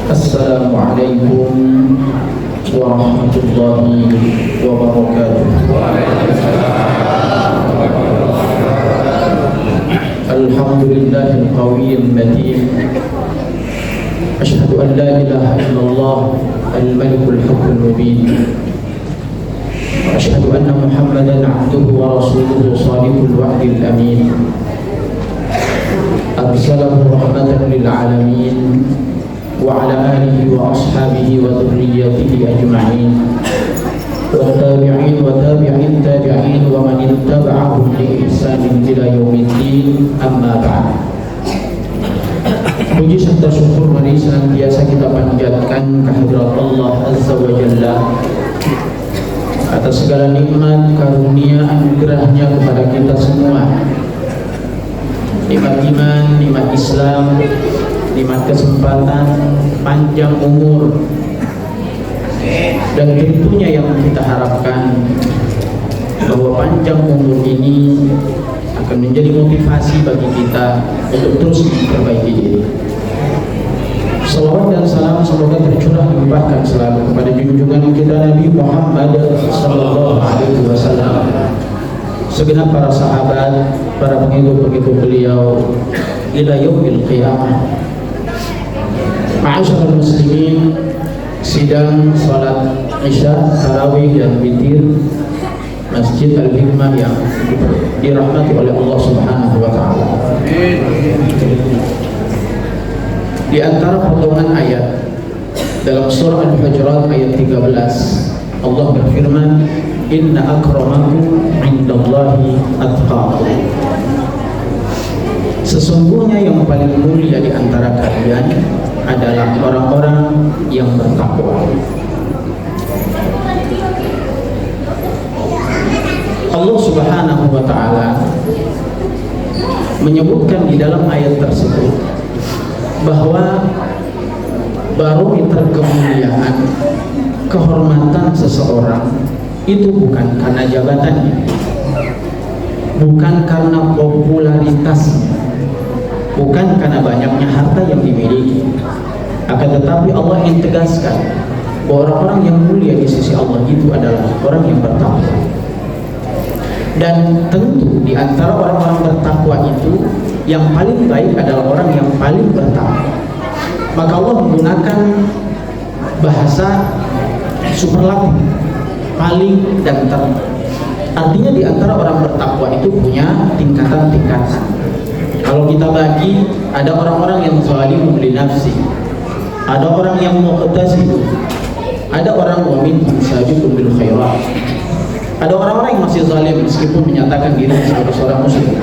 Assalamualaikum warahmatullahi wabarakatuh. Alhamdulillahil qawiyil matin. Asyhadu an la ilaha illallah al-malikul haqqul mubin. Asyhadu anna Muhammadan abduhu wa rasuluhu shadiqul wa'dil amin. Arsalahu rahmatan lil alamin wa ala alihi wa ashabihi wa dhurriyyatihi ajma'in wa tabi'in wa tabi'in tabi'in wa man ittaba'ahum bi ihsanin ila yaumiddin, amma ba'd. Puji serta syukur mari senantiasa kita panjatkan kehadirat Allah Azza wa Jalla atas segala nikmat, karunia, anugerahnya kepada kita semua. Nikmat iman, nikmat Islam, nikmat kesempatan, panjang umur, dan tentunya yang kita harapkan bahwa panjang umur ini akan menjadi motivasi bagi kita untuk terus memperbaiki diri. Salawat dan salam semoga tercurah limpahkan selalu kepada junjungan kita Nabi Muhammad sallallahu alaihi wasallam, segenap para sahabat, para pengikut-pengikut beliau ila yaumil qiyamah. Ma'asyiral muslimin, sidang salat Isya, tarawih dan witir Masjid Al-Hikmah yang dirahmati oleh Allah Subhanahu wa taala. Di antara potongan ayat dalam surah Al-Hujurat ayat 13, Allah berfirman, "Inna akramakum 'indallahi atqakum." Sesungguhnya yang paling mulia di antara kalian adalah orang-orang yang bertakwa. Allah Subhanahu wa taala menyebutkan di dalam ayat tersebut bahwa barometer kemuliaan, kehormatan seseorang itu bukan karena jabatannya, bukan karena popularitasnya, bukan karena banyaknya harta yang dimiliki, akan tetapi Allah ingin tegaskan bahwa orang-orang yang mulia di sisi Allah itu adalah orang yang bertakwa. Dan tentu di antara orang-orang bertakwa itu yang paling baik adalah orang yang paling bertakwa. Maka Allah menggunakan bahasa superlatif, paling dan ter. Artinya di antara orang bertakwa itu punya tingkatan-tingkatan. Kalau kita bagi, ada orang-orang yang zalimun li nafsi, ada orang yang muqtasid, ada orang mu'min sabiqun bil khairat. Ada orang-orang yang masih zalim meskipun menyatakan diri sebagai seorang muslim.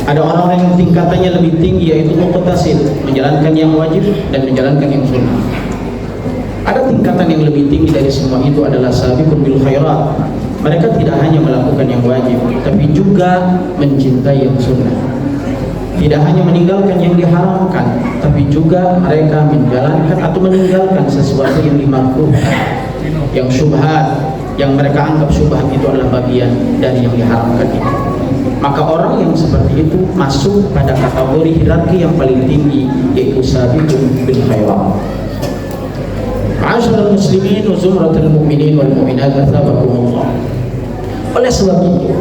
Ada orang-orang yang tingkatannya lebih tinggi, yaitu muqtasid, menjalankan yang wajib dan menjalankan yang sunnah. Ada tingkatan yang lebih tinggi dari semua itu adalah sabiqun bil khairat. Mereka tidak hanya melakukan yang wajib, tapi juga mencintai yang sunnah. Tidak hanya meninggalkan yang diharamkan, tapi juga mereka menjalankan atau meninggalkan sesuatu yang dimakruhkan, yang syubhat, yang mereka anggap syubhat itu adalah bagian dari yang diharamkan itu. Maka orang yang seperti itu masuk pada kategori hierarki yang paling tinggi, yaitu sabiqun bil khairat. Ma'asyiral muslimin wa zumratul mu'minin wal mu'minat, atsabakumullah. Oleh sebab itu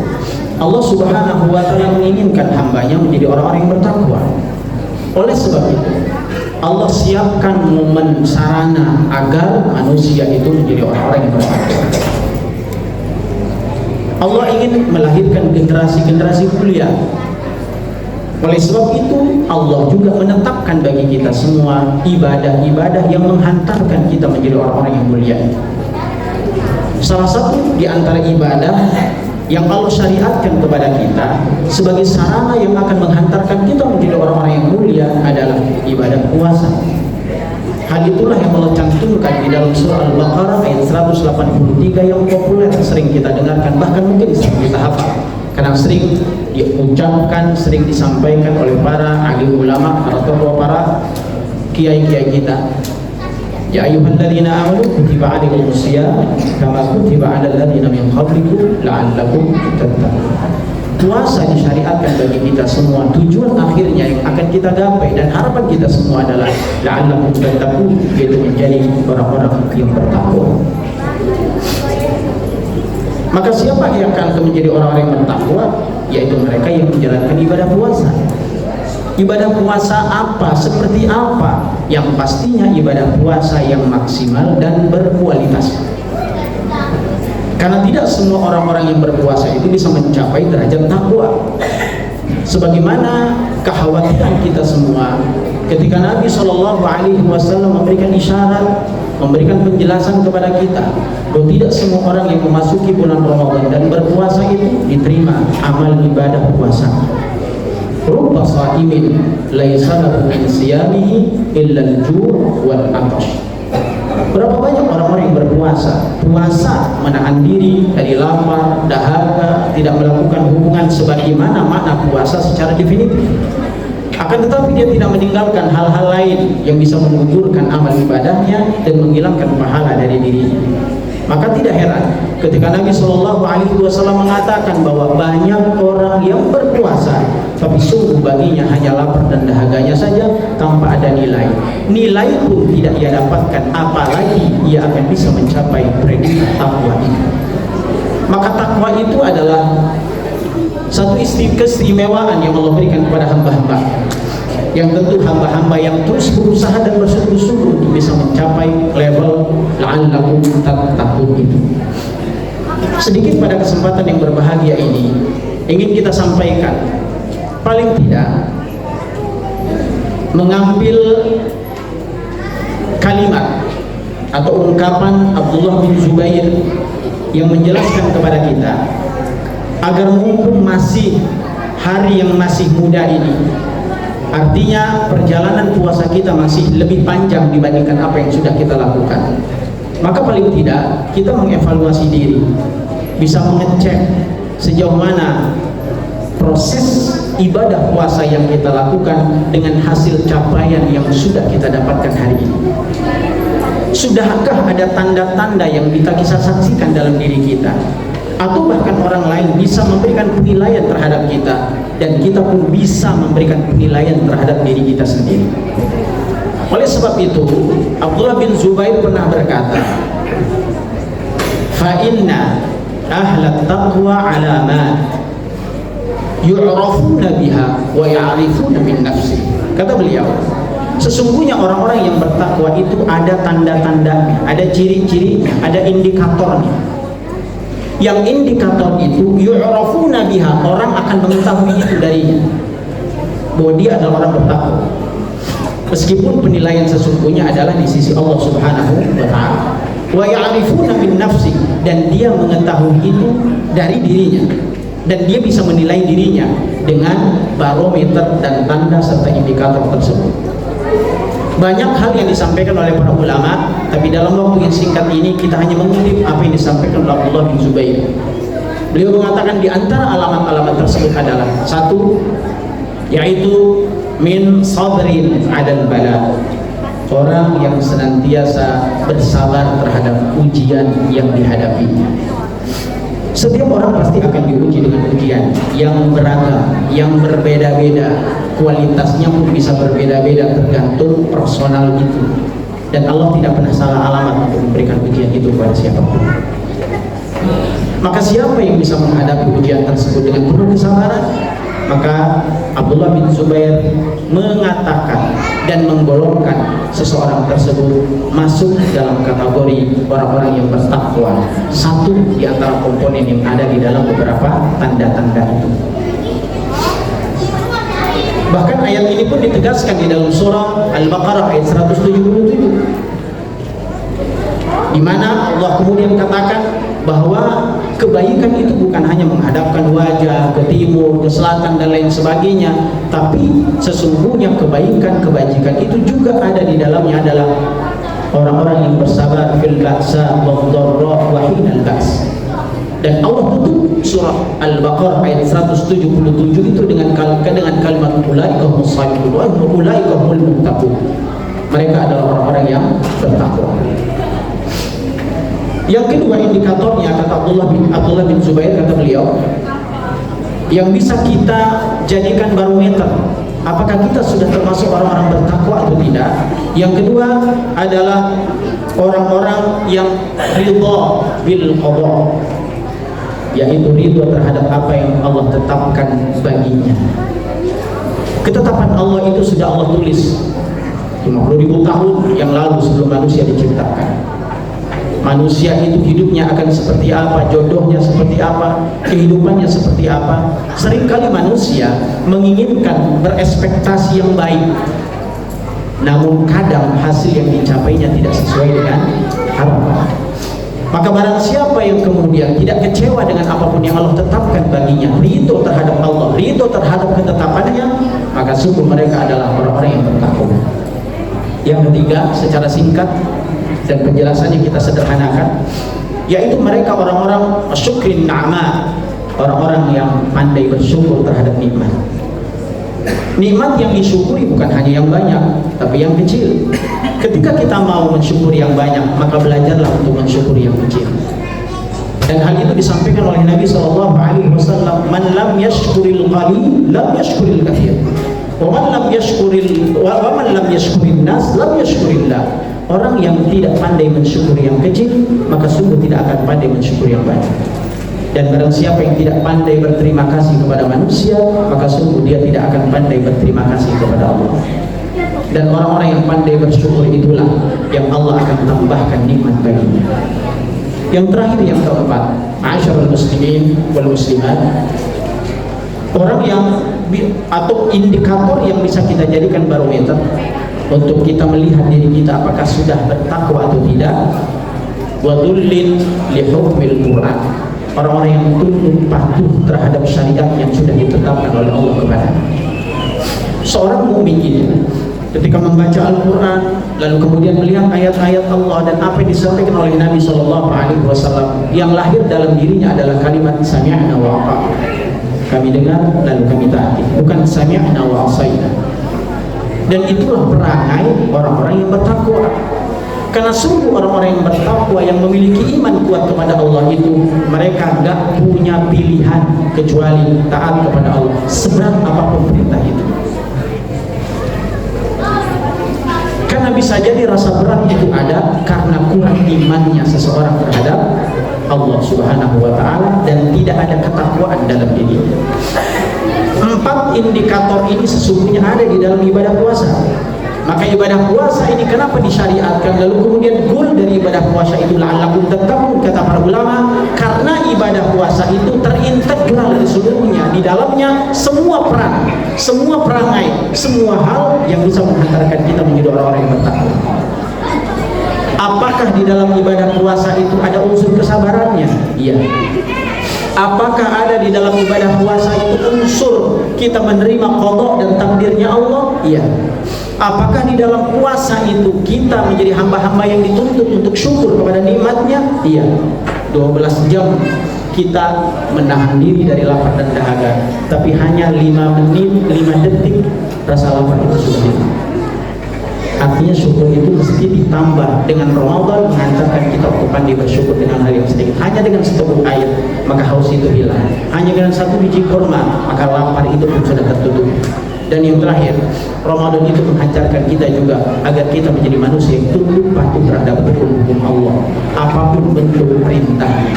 Allah Subhanahu wa taala menginginkan hambanya menjadi orang-orang yang bertakwa. Oleh sebab itu Allah siapkan momen sarana agar manusia itu menjadi orang-orang yang bertakwa. Allah ingin melahirkan generasi-generasi mulia. Oleh sebab itu Allah juga menetapkan bagi kita semua ibadah-ibadah yang menghantarkan kita menjadi orang-orang yang mulia. Salah satu di antara ibadah yang Allah syariatkan kepada kita sebagai sarana yang akan menghantarkan kita menjadi orang-orang yang mulia adalah ibadah puasa. Hal itulah yang Allah cantumkan di dalam surah Al-Baqarah ayat 183 yang populer sering kita dengarkan, bahkan mungkin sering kita hafal karena sering diucapkan, sering disampaikan oleh para alim ulama, para tokoh, para kiai-kiai kita. Ya ayyuhalladzina amanu kutiba 'alaikumus syiyam kama kutiba 'alal ladzina min qablikum la'allakum tattaqun. puasa disyariatkan bagi kita semua. Tujuan akhirnya yang akan kita gapai dan harapan kita semua adalah la'allakum tattaqun, yaitu menjadi orang-orang yang bertakwa. Maka siapa yang akan menjadi orang-orang yang bertakwa? Yaitu mereka yang menjalankan ibadah puasa. Ibadah puasa apa? Seperti apa? Yang pastinya ibadah puasa yang maksimal dan berkualitas. Karena tidak semua orang-orang yang berpuasa itu bisa mencapai derajat takwa. Sebagaimana kekhawatiran kita semua ketika Nabi SAW memberikan isyarat, memberikan penjelasan kepada kita bahwa tidak semua orang yang memasuki bulan Ramadan dan berpuasa itu diterima amal ibadah puasa. Rubba sha'imin laisa lahu min siyamihi illa al-ju' wal 'atash. Berapa banyak orang-orang yang berpuasa, puasa menahan diri dari lapar, dahaga, tidak melakukan hubungan sebagaimana makna puasa secara definitif. Akan tetapi dia tidak meninggalkan hal-hal lain yang bisa menggugurkan amal ibadahnya dan menghilangkan pahala dari dirinya. Maka tidak heran ketika Nabi SAW mengatakan bahwa banyak orang yang berpuasa tapi sungguh baginya hanya lapar dan dahaganya saja tanpa ada nilai. Nilai pun tidak ia dapatkan, apalagi ia akan bisa mencapai predikat takwa itu. Maka takwa itu adalah satu keistimewaan yang Allah berikan kepada hamba-hamba, yang tentu hamba-hamba yang terus berusaha dan bersungguh-sungguh untuk bisa mencapai level la'allakum tattaqun itu. Sedikit pada kesempatan yang berbahagia ini ingin kita sampaikan, paling tidak mengambil kalimat atau ungkapan Abdullah bin Zubair yang menjelaskan kepada kita agar mumpung masih hari yang masih muda ini, artinya perjalanan puasa kita masih lebih panjang dibandingkan apa yang sudah kita lakukan, maka paling tidak kita mengevaluasi diri, bisa mengecek sejauh mana proses ibadah puasa yang kita lakukan dengan hasil capaian yang sudah kita dapatkan hari ini. Sudahkah ada tanda-tanda yang kita bisa saksikan dalam diri kita, atau bahkan orang lain bisa memberikan penilaian terhadap kita, dan kita pun bisa memberikan penilaian terhadap diri kita sendiri. Oleh sebab itu Abdullah bin Zubair pernah berkata, fa inna ahlat taqwa alamat yu'rafuna biha wa ya'rifuna min nafsi. Kata beliau, sesungguhnya orang-orang yang bertakwa itu ada tanda-tandanya, ada ciri-cirinya, ada indikatornya. Yang indikator itu yu'rafuna biha, orang akan mengetahui itu darinya bahwa dia adalah orang bertakwa, meskipun penilaian sesungguhnya adalah di sisi Allah Subhanahu wa ta'ala. Wa ya'rifuna min nafsi, dan dia mengetahui itu dari dirinya, dan dia bisa menilai dirinya dengan barometer dan tanda serta indikator tersebut. Banyak hal yang disampaikan oleh para ulama, tapi dalam waktu yang singkat ini kita hanya mengutip apa yang disampaikan oleh Abdullah bin Zubair. Beliau mengatakan di antara alamat-alamat tersebut adalah satu, yaitu min sabrin adal bala, orang yang senantiasa bersabar terhadap ujian yang dihadapinya. Setiap orang pasti akan diuji dengan ujian yang beragam, yang berbeda-beda, kualitasnya pun bisa berbeda-beda tergantung personal itu, dan Allah tidak pernah salah alamat untuk memberikan ujian itu kepada siapapun. Maka siapa yang bisa menghadapi ujian tersebut dengan penuh kesabaran, maka Abdullah bin Zubair mengatakan dan menggolongkan seseorang tersebut masuk dalam kategori orang-orang yang bertakwa, satu di antara komponen yang ada di dalam beberapa tanda-tanda itu. Bahkan ayat ini pun ditegaskan di dalam surah Al-Baqarah ayat 177, di mana Allah kemudian katakan bahwa kebaikan itu bukan hanya menghadapkan wajah ke timur, ke selatan dan lain sebagainya, tapi sesungguhnya kebaikan, kebajikan itu juga ada di dalamnya adalah orang-orang yang bersabar fil ba'sa wad dharra wa hinal ba's. Dan Allah tutup surah Al-Baqarah ayat 177 itu dengan kalimat ulaika humus shadiqun wa ulaika humul muttaqun. Mereka adalah orang-orang yang bertakwa. Yang kedua indikatornya, kata Abdullah bin Zubair, kata beliau, yang bisa kita jadikan barometer apakah kita sudah termasuk orang-orang bertakwa atau tidak. Yang kedua adalah orang-orang yang ridha bil qada, yaitu ridha terhadap apa yang Allah tetapkan baginya. Ketetapan Allah itu sudah Allah tulis 50.000 tahun yang lalu sebelum manusia diciptakan. Manusia itu hidupnya akan seperti apa, jodohnya seperti apa, kehidupannya seperti apa. Seringkali manusia menginginkan berekspektasi yang baik, namun kadang hasil yang dicapainya tidak sesuai dengan harapan. Maka barang siapa yang kemudian tidak kecewa dengan apapun yang Allah tetapkan baginya, ridho terhadap Allah, ridho terhadap ketetapannya, maka sungguh mereka adalah orang-orang yang bertakwa. Yang ketiga, secara singkat dan penjelasannya kita sederhanakan, yaitu mereka orang-orang syukrin na'ma, orang-orang yang pandai bersyukur terhadap nikmat. Nikmat yang disyukuri bukan hanya yang banyak, tapi yang kecil. Ketika kita mau mensyukuri yang banyak, maka belajarlah untuk mensyukuri yang kecil. Dan hal itu disampaikan oleh Nabi SAW, man lam yashkuril qalil lam yashkuril kathir, wa man lam yashkuril nas lam yashkurillah. Orang yang tidak pandai mensyukuri yang kecil, maka sungguh tidak akan pandai mensyukuri yang banyak. Dan barang siapa yang tidak pandai berterima kasih kepada manusia, maka sungguh dia tidak akan pandai berterima kasih kepada Allah. Dan orang-orang yang pandai bersyukur itulah yang Allah akan tambahkan nikmat baginya. Yang terakhir, yang keempat, ma'asyiral muslimin wal muslimat, orang yang atau indikator yang bisa kita jadikan barometer untuk kita melihat diri kita apakah sudah bertakwa atau tidak, wadhullin li hukmil Quran, orang-orang yang tunduk patuh terhadap syariat yang sudah ditetapkan oleh Allah kepada. Seorang mukmin ini ketika membaca Al-Quran, lalu kemudian melihat ayat-ayat Allah dan apa yang disampaikan oleh Nabi SAW, yang lahir dalam dirinya adalah kalimat sami'na wa ata'na, kami dengar lalu kami taati, bukan sami'na wa asaina. Dan itulah perangai orang-orang yang bertakwa. Karena sungguh orang-orang yang bertakwa, yang memiliki iman kuat kepada Allah itu, mereka gak punya pilihan kecuali taat kepada Allah, seberat apapun perintah itu. Karena bisa jadi rasa berat itu ada karena kurang imannya seseorang terhadap Allah Subhanahu wa Ta'ala dan tidak ada ketakwaan dalam dirinya. 4 indikator ini sesungguhnya ada di dalam ibadah puasa. Maka ibadah puasa ini kenapa disyariatkan? Lalu kemudian goal dari ibadah puasa itu la'allakum tattaqun, kata para ulama, karena ibadah puasa itu terintegral seluruhnya. Di dalamnya semua peran, semua perangai, semua hal yang bisa menghantarkan kita menjadi orang-orang yang bertakwa. Apakah di dalam ibadah puasa itu ada unsur kesabarannya? Iya. Apakah ada di dalam ibadah puasa itu unsur kita menerima qada dan takdirnya Allah? Iya. Apakah di dalam puasa itu kita menjadi hamba-hamba yang dituntut untuk syukur kepada nikmatnya? Iya. 12 jam kita menahan diri dari lapar dan dahaga, tapi hanya 5 menit, 5 detik rasa lapar itu sudah hilang. Artinya syukur itu mesti ditambah dengan Ramadan, menghantarkan kita untuk pandai bersyukur dengan hal yang sedikit. Hanya dengan seteguk air maka haus itu hilang. Hanya dengan 1 biji kurma maka lapar itu pun sudah tertutup. Dan yang terakhir, Ramadan itu menghantarkan kita juga agar kita menjadi manusia yang tunduk patuh terhadap hukum-hukum Allah, apapun bentuk perintahnya.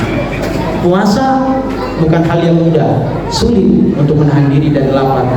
Puasa bukan hal yang mudah, sulit untuk menahan diri dari lapar.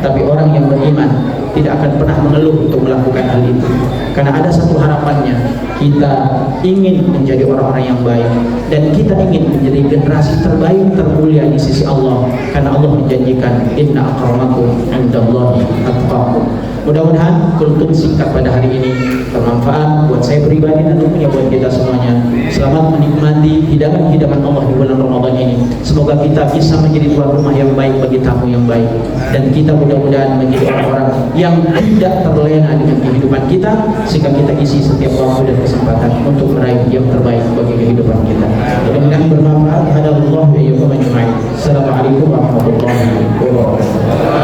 Tapi orang yang beriman tidak akan pernah mengeluh untuk melakukan hal itu, karena ada satu harapannya, kita ingin menjadi orang-orang yang baik dan kita ingin menjadi generasi terbaik, termulia di sisi Allah, karena Allah menjanjikan inna akramakum indallahi atqakum. Mudah-mudahan kultum singkat pada hari ini bermanfaat buat saya pribadi dan tentunya buat kita semuanya. Selamat menikmati hidangan-hidangan Allah di bulan Ramadan ini. Semoga kita bisa menjadi tuan rumah yang baik bagi tamu yang baik, dan kita mudah-mudahan menjadi orang-orang yang tidak terlena dengan kehidupan kita, sehingga kita isi setiap waktu dan kesempatan untuk meraih yang terbaik bagi kehidupan kita. Mudah-mudahan bermanfaat. Hadallahu wa iyyakum ajma'in. Assalamualaikum warahmatullahi wabarakatuh.